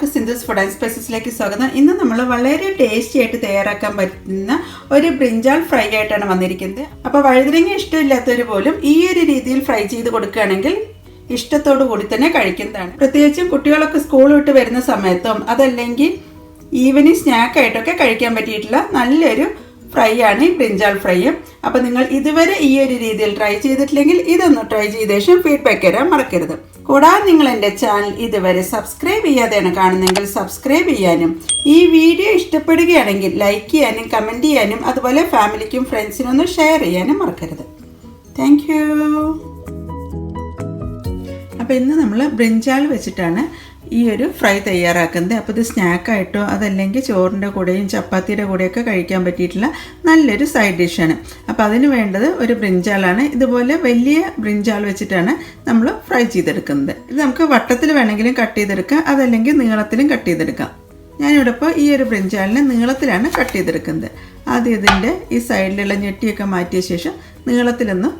എല്ലാവർക്കും Sindhu's food and സ്പൈസസിലേക്ക് സ്വാഗതം. ഇന്ന് നമ്മൾ വളരെ ടേസ്റ്റി ആയിട്ട് തയ്യാറാക്കാൻ പറ്റുന്ന ഒരു ബ്രിഞ്ചാൾ ഫ്രൈ ആയിട്ടാണ് വന്നിരിക്കുന്നത്. അപ്പോൾ വഴുതനങ്ങ ഇഷ്ടമില്ലാത്തവർ പോലും ഈ ഒരു രീതിയിൽ ഫ്രൈ ചെയ്ത് കൊടുക്കുകയാണെങ്കിൽ ഇഷ്ടത്തോടു കൂടി തന്നെ കഴിക്കുന്നതാണ്. പ്രത്യേകിച്ചും കുട്ടികളൊക്കെ സ്കൂൾ വിട്ട് വരുന്ന സമയത്തും അതല്ലെങ്കിൽ ഈവനിങ് സ്നാക്കായിട്ടൊക്കെ കഴിക്കാൻ പറ്റിയിട്ടുള്ള നല്ലൊരു ഫ്രൈ ആണ് ഈ ബ്രിഞ്ചാൾ ഫ്രൈ. അപ്പോൾ നിങ്ങൾ ഇതുവരെ ഈ ഒരു രീതിയിൽ ട്രൈ ചെയ്തിട്ടില്ലെങ്കിൽ ഇതൊന്ന് ട്രൈ ചെയ്ത ശേഷം ഫീഡ്ബാക്ക് തരാൻ മറക്കരുത്. കൂടാതെ നിങ്ങൾ എൻ്റെ ചാനൽ ഇതുവരെ സബ്സ്ക്രൈബ് ചെയ്യാതെയാണ് കാണുന്നതെങ്കിൽ സബ്സ്ക്രൈബ് ചെയ്യാനും ഈ വീഡിയോ ഇഷ്ടപ്പെടുകയാണെങ്കിൽ ലൈക്ക് ചെയ്യാനും കമൻറ്റ് ചെയ്യാനും അതുപോലെ ഫാമിലിക്കും ഫ്രണ്ട്സിനും ഒന്ന് ഷെയർ ചെയ്യാനും മറക്കരുത്. Thank you. അപ്പോൾ ഇന്ന് നമ്മൾ ബ്രിഞ്ചാൾ വെച്ചിട്ടാണ് ഈ ഒരു ഫ്രൈ തയ്യാറാക്കുന്നത്. അപ്പോൾ ഇത് സ്നാക്കായിട്ടോ അതല്ലെങ്കിൽ ചോറിൻ്റെ കൂടെയും ചപ്പാത്തിയുടെ കൂടെയൊക്കെ കഴിക്കാൻ പറ്റിയിട്ടുള്ള നല്ലൊരു സൈഡ് ഡിഷാണ്. അപ്പോൾ അതിന് വേണ്ടത് ഒരു ബ്രിഞ്ചാളാണ്. ഇതുപോലെ വലിയ ബ്രിഞ്ചാൾ വെച്ചിട്ടാണ് നമ്മൾ ഫ്രൈ ചെയ്തെടുക്കുന്നത്. ഇത് നമുക്ക് വട്ടത്തിൽ വേണമെങ്കിലും കട്ട് ചെയ്തെടുക്കാം, അതല്ലെങ്കിൽ നീളത്തിലും കട്ട് ചെയ്തെടുക്കാം. ഞാനിവിടെ ഇപ്പോൾ ഈ ഒരു ബ്രിഞ്ചാളിനെ നീളത്തിലാണ് കട്ട് ചെയ്തെടുക്കുന്നത്. ആദ്യം ഇതിൻ്റെ ഈ സൈഡിലുള്ള ഞെട്ടിയൊക്കെ മാറ്റിയ ശേഷം നീളത്തിലൊന്ന്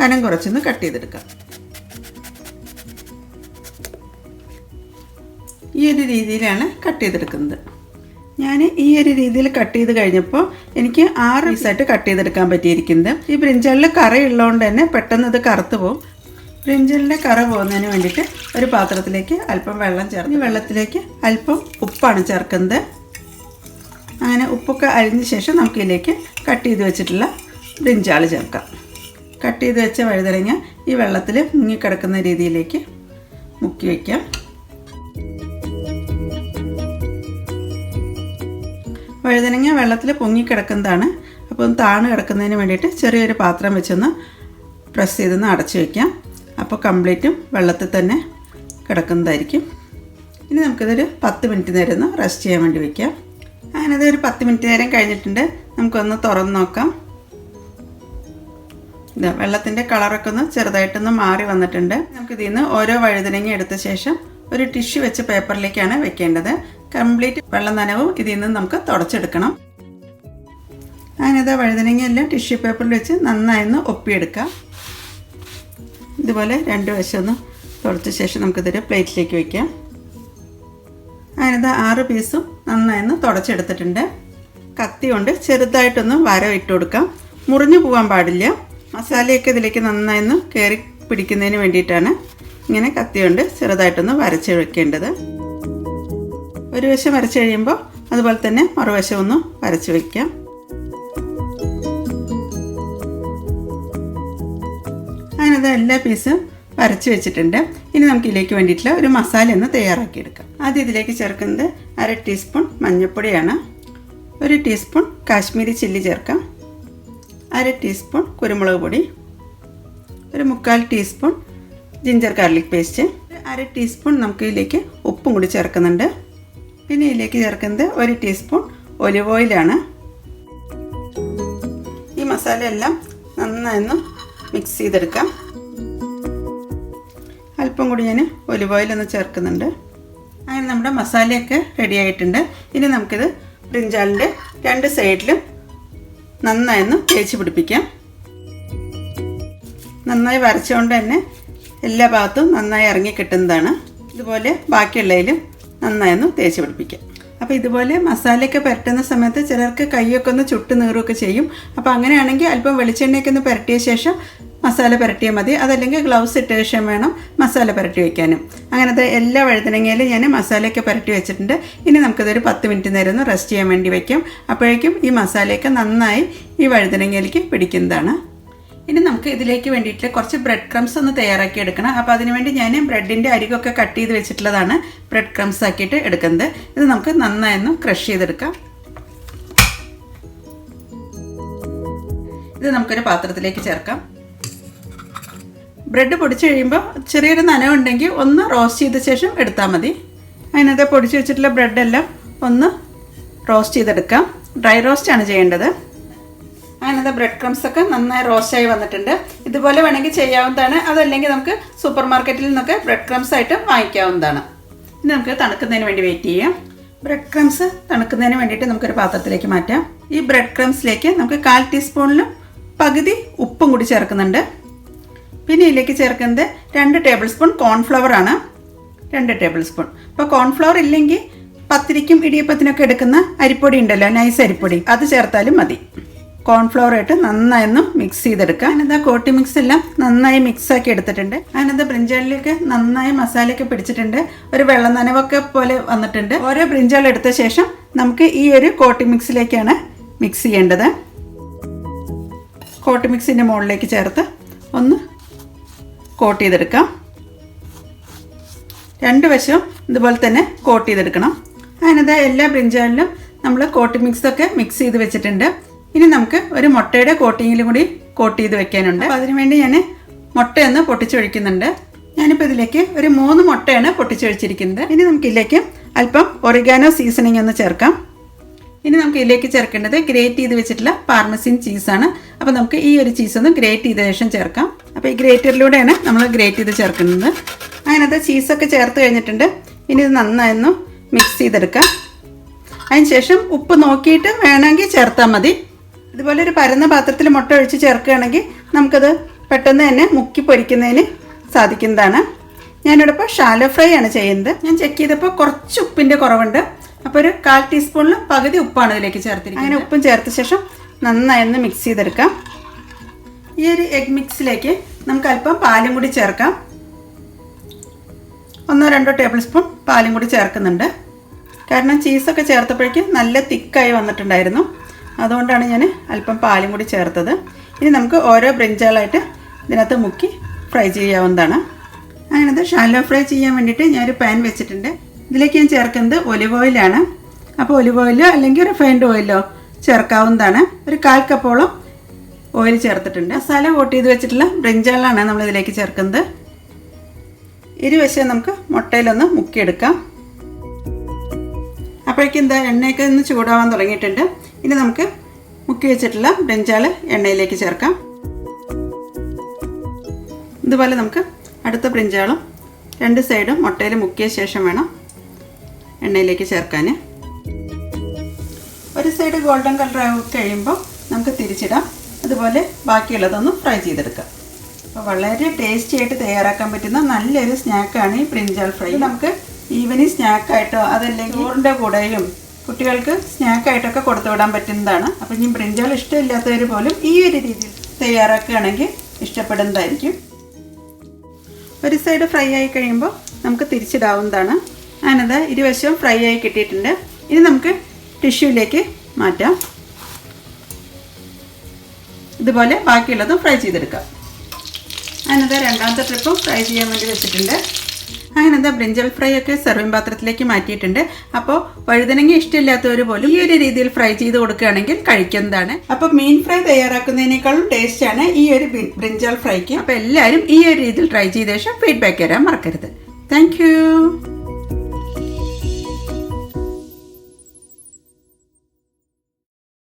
കനം കുറച്ചൊന്ന് കട്ട് ചെയ്തെടുക്കാം. ഈ ഒരു രീതിയിലാണ് കട്ട് ചെയ്തെടുക്കുന്നത്. ഞാൻ ഈ ഒരു രീതിയിൽ കട്ട് ചെയ്ത് കഴിഞ്ഞപ്പോൾ എനിക്ക് 6 പീസായിട്ട് കട്ട് ചെയ്തെടുക്കാൻ പറ്റിയിരിക്കുന്നത്. ഈ ബ്രിഞ്ചാളിൽ കറ ഉള്ളതുകൊണ്ട് തന്നെ പെട്ടെന്ന് ഇത് കറുത്ത് പോകും. ബ്രിഞ്ചാളിൻ്റെ കറ പോകുന്നതിന് വേണ്ടിയിട്ട് ഒരു പാത്രത്തിലേക്ക് അല്പം വെള്ളം ചേർത്ത് ഈ വെള്ളത്തിലേക്ക് അല്പം ഉപ്പാണ് ചേർക്കുന്നത്. അങ്ങനെ ഉപ്പൊക്കെ അരിഞ്ഞ ശേഷം നമുക്കിതിലേക്ക് കട്ട് ചെയ്ത് വെച്ചിട്ടുള്ള ബ്രിഞ്ചാൾ ചേർക്കാം. കട്ട് ചെയ്ത് വെച്ച വഴുതനങ്ങ ഈ വെള്ളത്തിൽ മുങ്ങിക്കിടക്കുന്ന രീതിയിലേക്ക് മുക്കി വയ്ക്കാം. വഴുതനങ്ങ വെള്ളത്തിൽ പൊങ്ങിക്കിടക്കുന്നതാണ്. അപ്പോൾ താണ് കിടക്കുന്നതിന് വേണ്ടിയിട്ട് ചെറിയൊരു പാത്രം വെച്ചൊന്ന് പ്രസ് ചെയ്തൊന്ന് അടച്ചു വയ്ക്കാം. അപ്പോൾ കംപ്ലീറ്റും വെള്ളത്തിൽ തന്നെ കിടക്കുന്നതായിരിക്കും. ഇനി നമുക്കിതൊരു 10 മിനിറ്റ് നേരം ഒന്ന് റെസ്റ്റ് ചെയ്യാൻ വേണ്ടി വയ്ക്കാം. അങ്ങനെ അതൊരു 10 മിനിറ്റ് നേരം കഴിഞ്ഞിട്ടുണ്ട്. നമുക്കൊന്ന് തുറന്ന് നോക്കാം. ഇത് വെള്ളത്തിൻ്റെ കളറൊക്കെ ഒന്ന് ചെറുതായിട്ടൊന്ന് മാറി വന്നിട്ടുണ്ട്. നമുക്കിതിൽ നിന്ന് ഓരോ വഴുതനങ്ങ എടുത്ത ശേഷം ഒരു ടിഷ്യൂ വെച്ച പേപ്പറിലേക്കാണ് വെക്കേണ്ടത്. കംപ്ലീറ്റ് വെള്ളം നനവും ഇതിൽ നിന്ന് നമുക്ക് തുടച്ചെടുക്കണം. അങ്ങനെ വഴുതനങ്ങയെല്ലാം ടിഷ്യൂ പേപ്പറിൽ വെച്ച് നന്നായൊന്ന് ഒപ്പിയെടുക്കാം. ഇതുപോലെ 2 വശം ഒന്ന് തുടച്ച ശേഷം നമുക്കിതൊരു പ്ലേറ്റിലേക്ക് വയ്ക്കാം. അങ്ങനെ 6 പീസും നന്നായൊന്ന് തുടച്ചെടുത്തിട്ടുണ്ട്. കത്തി കൊണ്ട് ചെറുതായിട്ടൊന്ന് വര ഇട്ട് കൊടുക്കാം. മുറിഞ്ഞു പോകാൻ പാടില്ല. മസാലയൊക്കെ ഇതിലേക്ക് നന്നായൊന്ന് കയറി പിടിക്കുന്നതിന് വേണ്ടിയിട്ടാണ് ഇങ്ങനെ കത്തി കൊണ്ട് ചെറുതായിട്ടൊന്ന് വരച്ച് വെക്കേണ്ടത്. ഒരു വശം വരച്ച് കഴിയുമ്പോൾ അതുപോലെ തന്നെ മറുവശം ഒന്ന് വരച്ച് വയ്ക്കാം. അങ്ങനെ എല്ലാ പീസും വരച്ച് വെച്ചിട്ടുണ്ട്. ഇനി നമുക്ക് ഇതിലേക്ക് വേണ്ടിയിട്ടുള്ള ഒരു മസാല ഒന്ന് തയ്യാറാക്കിയെടുക്കാം. ആദ്യം ഇതിലേക്ക് ചേർക്കുന്നത് 1/2 ടീസ്പൂൺ മഞ്ഞൾപ്പൊടിയാണ്. 1 ടീസ്പൂൺ കാശ്മീരി ചില്ലി ചേർക്കാം. 1/2 ടീസ്പൂൺ കുരുമുളക് പൊടി. 1/4 teaspoon ginger garlic paste. 1/2 teaspoon നമുക്ക് ഇതിലേക്ക് ഉപ്പും കൂടി ചേർക്കുന്നുണ്ട്. പിന്നെ ഇതിലേക്ക് ചേർക്കുന്നത് 1 ടീസ്പൂൺ ഒലിവ് ഓയിലാണ്. ഈ മസാല എല്ലാം നന്നായൊന്ന് മിക്സ് ചെയ്തെടുക്കാം. അല്പം കൂടി ഞാൻ ഒലിവ് ഓയിലൊന്ന് ചേർക്കുന്നുണ്ട്. അങ്ങനെ നമ്മുടെ മസാലയൊക്കെ റെഡി ആയിട്ടുണ്ട്. ഇനി നമുക്കിത് ബ്രിഞ്ചാളിൻ്റെ 2 സൈഡിലും നന്നായൊന്ന് തേച്ച് പിടിപ്പിക്കാം. നന്നായി വരച്ചുകൊണ്ട് തന്നെ എല്ലാ ഭാഗത്തും നന്നായി ഇറങ്ങി കിട്ടുന്നതാണ്. ഇതുപോലെ ബാക്കിയുള്ളതിലും നന്നായൊന്ന് തേച്ച് പിടിപ്പിക്കാം. അപ്പോൾ ഇതുപോലെ മസാലയൊക്കെ പുരട്ടുന്ന സമയത്ത് ചിലർക്ക് കൈയൊക്കെ ഒന്ന് ചുട്ട് നീറുകയൊക്കെ ചെയ്യും. അപ്പോൾ അങ്ങനെയാണെങ്കിൽ അല്പം വെളിച്ചെണ്ണയൊക്കെ ഒന്ന് പുരട്ടിയ ശേഷം മസാല പുരട്ടിയാൽ മതി. അതല്ലെങ്കിൽ ഗ്ലൗസ് ഇട്ട ശേഷം വേണം മസാല പുരട്ടി വയ്ക്കാനും. അങ്ങനത്തെ എല്ലാ വഴുതനങ്ങയിലും ഞാൻ മസാലയൊക്കെ പുരട്ടി വെച്ചിട്ടുണ്ട്. ഇനി നമുക്കിതൊരു 10 മിനിറ്റ് നേരം ഒന്ന് റെസ്റ്റ് ചെയ്യാൻ വേണ്ടി വയ്ക്കാം. അപ്പോഴേക്കും ഈ മസാലയൊക്കെ നന്നായി ഈ വഴുതനങ്ങയിലേക്ക് പിടിക്കുന്നതാണ്. ഇനി നമുക്ക് ഇതിലേക്ക് വേണ്ടിയിട്ട് കുറച്ച് ബ്രെഡ് ക്രംസ് ഒന്ന് തയ്യാറാക്കി എടുക്കണം. അപ്പോൾ അതിനുവേണ്ടി ഞാൻ ബ്രെഡിൻ്റെ അരികൊക്കെ കട്ട് ചെയ്ത് വെച്ചിട്ടുള്ളതാണ് ബ്രെഡ് ക്രംസ് ആക്കിയിട്ട് എടുക്കുന്നത്. ഇത് നമുക്ക് നന്നായൊന്ന് ക്രഷ് ചെയ്തെടുക്കാം. ഇത് നമുക്കൊരു പാത്രത്തിലേക്ക് ചേർക്കാം. ബ്രെഡ് പൊടിച്ച് കഴിയുമ്പോൾ ചെറിയൊരു നനവുണ്ടെങ്കിൽ ഒന്ന് റോസ്റ്റ് ചെയ്ത ശേഷം എടുത്താൽ മതി. അതിനകത്ത് പൊടിച്ച് വെച്ചിട്ടുള്ള ബ്രെഡെല്ലാം ഒന്ന് റോസ്റ്റ് ചെയ്തെടുക്കാം. ഡ്രൈ റോസ്റ്റാണ് ചെയ്യേണ്ടത്. അങ്ങനത്തെ ബ്രെഡ് ക്രംസ് ഒക്കെ നന്നായി റോസ്റ്റായി വന്നിട്ടുണ്ട്. ഇതുപോലെ വേണമെങ്കിൽ ചെയ്യാവുന്നതാണ്. അതല്ലെങ്കിൽ നമുക്ക് സൂപ്പർ മാർക്കറ്റിൽ നിന്നൊക്കെ ബ്രെഡ് ക്രംസ് ആയിട്ട് വാങ്ങിക്കാവുന്നതാണ്. ഇനി നമുക്ക് തണുക്കുന്നതിന് വേണ്ടി വെയിറ്റ് ചെയ്യാം. ബ്രെഡ് ക്രംസ് തണുക്കുന്നതിന് വേണ്ടിയിട്ട് നമുക്കൊരു പാത്രത്തിലേക്ക് മാറ്റാം. ഈ ബ്രെഡ് ക്രംസിലേക്ക് നമുക്ക് 1/4 ടീസ്പൂണിലും പകുതി ഉപ്പും കൂടി ചേർക്കുന്നുണ്ട്. പിന്നെ ഇതിലേക്ക് ചേർക്കുന്നത് 2 ടേബിൾ സ്പൂൺ കോൺഫ്ലവർ ആണ്. 2 ടേബിൾ സ്പൂൺ. അപ്പോൾ കോൺഫ്ലവർ ഇല്ലെങ്കിൽ പത്തിരിക്കും ഇടിയപ്പത്തിനൊക്കെ എടുക്കുന്ന അരിപ്പൊടി ഉണ്ടല്ലോ, നൈസ് അരിപ്പൊടി, അത് ചേർത്താലും മതി. കോൺഫ്ലവർ ആയിട്ട് നന്നായി ഒന്ന് മിക്സ് ചെയ്തെടുക്കാം. അതിനെന്താ കോട്ടി മിക്സ് എല്ലാം നന്നായി മിക്സാക്കി എടുത്തിട്ടുണ്ട്. അതിനെന്താ ബ്രിഞ്ചാളിലൊക്കെ നന്നായി മസാലയൊക്കെ പിടിച്ചിട്ടുണ്ട്, ഒരു വെള്ളം നനവൊക്കെ പോലെ വന്നിട്ടുണ്ട്. ഓരോ ബ്രിഞ്ചാൾ എടുത്ത ശേഷം നമുക്ക് ഈ ഒരു കോട്ടി മിക്സിലേക്കാണ് മിക്സ് ചെയ്യേണ്ടത്. കോട്ടി മിക്സിൻ്റെ മുകളിലേക്ക് ചേർത്ത് ഒന്ന് കോട്ട് ചെയ്തെടുക്കാം. 2 വശവും ഇതുപോലെ തന്നെ കോട്ട് ചെയ്തെടുക്കണം. അതിനെന്താ എല്ലാ ബ്രിഞ്ചാളിലും നമ്മൾ കോട്ടി മിക്സൊക്കെ മിക്സ് ചെയ്ത് വെച്ചിട്ടുണ്ട്. ഇനി നമുക്ക് ഒരു മുട്ടയുടെ കോട്ടിങ്ങിലും കൂടി കോട്ട് ചെയ്ത് വെക്കാനുണ്ട്. അപ്പോൾ അതിനുവേണ്ടി ഞാൻ മുട്ടയൊന്ന് പൊട്ടിച്ചൊഴിക്കുന്നുണ്ട്. ഞാനിപ്പോൾ ഇതിലേക്ക് ഒരു 3 മുട്ടയാണ് പൊട്ടിച്ചൊഴിച്ചിരിക്കുന്നത്. ഇനി നമുക്കിതിലേക്ക് അല്പം ഒറിഗാനോ സീസണിങ് ഒന്ന് ചേർക്കാം. ഇനി നമുക്ക് ഇതിലേക്ക് ചേർക്കേണ്ടത് ഗ്രേറ്റ് ചെയ്ത് വെച്ചിട്ടുള്ള പാർമസിൻ ചീസാണ്. അപ്പോൾ നമുക്ക് ഈ ഒരു ചീസ് ഒന്ന് ഗ്രേറ്റ് ചെയ്ത ശേഷം ചേർക്കാം. അപ്പോൾ ഈ ഗ്രേറ്ററിലൂടെയാണ് നമ്മൾ ഗ്രേറ്റ് ചെയ്ത് ചേർക്കുന്നത്. അതിനകത്ത് ചീസൊക്കെ ചേർത്ത് കഴിഞ്ഞിട്ടുണ്ട്. ഇനി ഇത് നന്നായൊന്ന് മിക്സ് ചെയ്തെടുക്കാം. അതിന് ശേഷം ഉപ്പ് നോക്കിയിട്ട് വേണമെങ്കിൽ ചേർത്താൽ മതി. ഇതുപോലെ ഒരു പരന്ന പാത്രത്തിൽ മുട്ട ഒഴിച്ച് ചേർക്കുകയാണെങ്കിൽ നമുക്കത് പെട്ടെന്ന് തന്നെ മുക്കി പൊരിക്കുന്നതിന് സാധിക്കുന്നതാണ്. ഞാനിവിടെ ഇപ്പോൾ ഷാലോ ഫ്രൈ ആണ് ചെയ്യുന്നത്. ഞാൻ ചെക്ക് ചെയ്തപ്പോൾ കുറച്ച് ഉപ്പിൻ്റെ കുറവുണ്ട്. അപ്പോൾ ഒരു 1/4 ടീസ്പൂണിൽ പകുതി ഉപ്പാണ് ഇതിലേക്ക് ചേർത്തിരിക്കുന്നത്. അങ്ങനെ ഉപ്പും ചേർത്ത ശേഷം നന്നായി ഒന്ന് മിക്സ് ചെയ്തെടുക്കാം. ഈ ഒരു എഗ് മിക്സിലേക്ക് നമുക്ക് അല്പം പാലും കൂടി ചേർക്കാം. 1-2 ടേബിൾ സ്പൂൺ പാലും കൂടി ചേർക്കുന്നുണ്ട്. കാരണം ചീസൊക്കെ ചേർത്തപ്പോഴേക്കും നല്ല തിക്കായി വന്നിട്ടുണ്ടായിരുന്നു. അതുകൊണ്ടാണ് ഞാൻ അല്പം പാലും കൂടി ചേർത്തത്. ഇനി നമുക്ക് ഓരോ ബ്രിഞ്ചാളായിട്ട് ഇതിനകത്ത് മുക്കി ഫ്രൈ ചെയ്യാവുന്നതാണ്. അങ്ങനത്തെ ഷാലോ ഫ്രൈ ചെയ്യാൻ വേണ്ടിയിട്ട് ഞാനൊരു പാൻ വെച്ചിട്ടുണ്ട്. ഇതിലേക്ക് ഞാൻ ചേർക്കുന്നത് ഒലിവ് ഓയിലാണ്. അപ്പോൾ ഒലിവ് ഓയിലോ അല്ലെങ്കിൽ റിഫൈൻഡ് ഓയിലോ ചേർക്കാവുന്നതാണ്. ഒരു 1/4 കപ്പോളം ഓയിൽ ചേർത്തിട്ടുണ്ട്. മസാല കോട്ട് ചെയ്ത് വെച്ചിട്ടുള്ള ബ്രിഞ്ചാളാണ് നമ്മൾ ഇതിലേക്ക് ചേർക്കുന്നത്. ഇരുവശം നമുക്ക് മുട്ടയിലൊന്ന് മുക്കിയെടുക്കാം. അപ്പോഴേക്കും എന്താ എണ്ണയൊക്കെ ഒന്ന് ചൂടാവാൻ തുടങ്ങിയിട്ടുണ്ട്. ഇനി നമുക്ക് മുക്കി വെച്ചിട്ടുള്ള ബ്രിഞ്ചാൾ എണ്ണയിലേക്ക് ചേർക്കാം. ഇതുപോലെ നമുക്ക് അടുത്ത ബ്രിഞ്ചാളും 2 സൈഡും മുട്ടയിൽ മുക്കിയ ശേഷം വേണം എണ്ണയിലേക്ക് ചേർക്കാൻ. ഒരു സൈഡ് ഗോൾഡൻ കളർ ആയി കഴിയുമ്പോൾ നമുക്ക് തിരിച്ചിടാം. അതുപോലെ ബാക്കിയുള്ളതൊന്ന് ഫ്രൈ ചെയ്തെടുക്കാം. അപ്പോൾ വളരെ ടേസ്റ്റി ആയിട്ട് തയ്യാറാക്കാൻ പറ്റുന്ന നല്ലൊരു സ്നാക്കാണ് ഈ ബ്രിഞ്ചാൾ ഫ്രൈ. നമുക്ക് ഈവനിങ് സ്നാക്കായിട്ടോ അതല്ലെങ്കിൽ ചോറിൻ്റെ കൂടെയും കുട്ടികൾക്ക് സ്നാക്കായിട്ടൊക്കെ കൊടുത്തു വിടാൻ പറ്റുന്നതാണ്. അപ്പോൾ ഇനി ബ്രിഞ്ചാൾ ഇഷ്ടമില്ലാത്തവർ പോലും ഈ ഒരു രീതിയിൽ തയ്യാറാക്കുകയാണെങ്കിൽ ഇഷ്ടപ്പെടുന്നതായിരിക്കും. ഒരു സൈഡ് ഫ്രൈ ആയി കഴിയുമ്പോൾ നമുക്ക് തിരിച്ചിടാവുന്നതാണ്. അതിനത് ഇരുവശവും ഫ്രൈ ആയി കിട്ടിയിട്ടുണ്ട്. ഇനി നമുക്ക് ടിഷ്യൂവിലേക്ക് മാറ്റാം. ഇതുപോലെ ബാക്കിയുള്ളതും ഫ്രൈ ചെയ്തെടുക്കാം. അതിനത് രണ്ടാമത്തെ ട്രിപ്പും ഫ്രൈ ചെയ്യാൻ വേണ്ടി വെച്ചിട്ടുണ്ട്. അങ്ങനെന്താ ബ്രിഞ്ചാൾ ഫ്രൈ ഒക്കെ സെർവിങ് പാത്രത്തിലേക്ക് മാറ്റിയിട്ടുണ്ട്. അപ്പോൾ വഴുതനങ്ങ ഇഷ്ടമില്ലാത്തവർ പോലും ഈ ഒരു രീതിയിൽ ഫ്രൈ ചെയ്ത് കൊടുക്കുകയാണെങ്കിൽ കഴിക്കുന്നതാണ്. അപ്പോൾ മീൻ ഫ്രൈ തയ്യാറാക്കുന്നതിനേക്കാളും ടേസ്റ്റാണ് ഈ ഒരു ബ്രിഞ്ചാൾ ഫ്രൈക്ക്. അപ്പോൾ എല്ലാവരും ഈ ഒരു രീതിയിൽ ട്രൈ ചെയ്ത ശേഷം ഫീഡ്ബാക്ക് തരാൻ മറക്കരുത്. താങ്ക്